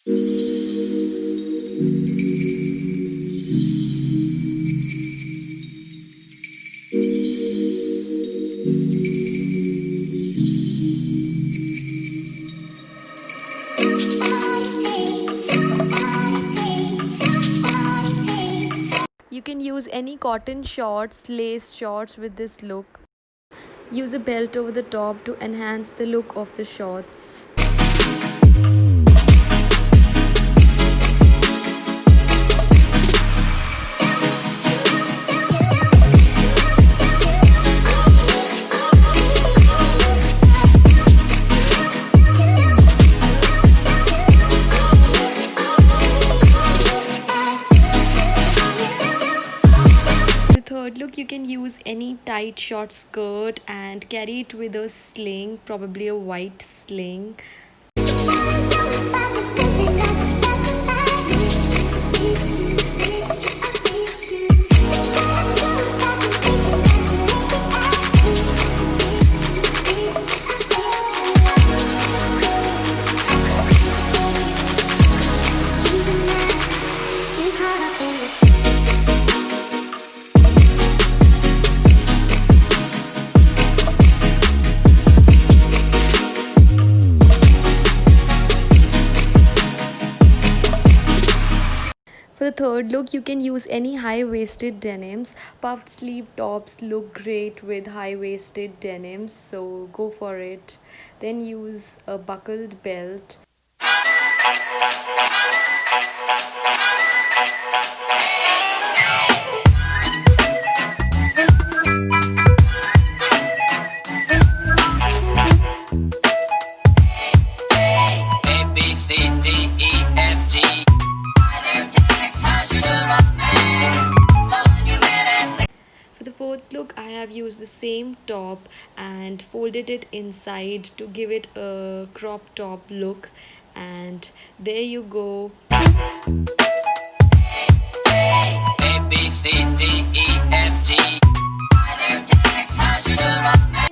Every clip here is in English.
You can use any cotton shorts, lace shorts with this look. Use a belt over the top to enhance the look of the shorts. The third look, you can use any tight short skirt and carry it with a sling, probably a white sling. For the third look, you can use any high-waisted denims. Puffed sleeve tops look great with high-waisted denims, so go for it. Then use a buckled belt. For the fourth look, I have used the same top and folded it inside to give it a crop top look. And there you go. Thanks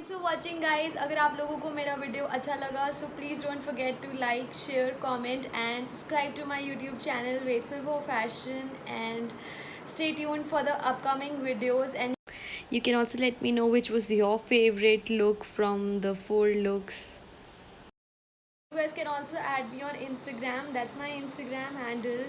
for watching guys. अगर आप लोगों को मेरा video अच्छा लगा so please don't forget to like, share, comment and subscribe to my YouTube channel Waitsville for Fashion, and stay tuned for the upcoming videos. And you can also let me know which was your favorite look from the 4 looks. You guys can also add me on Instagram. That's my Instagram handle.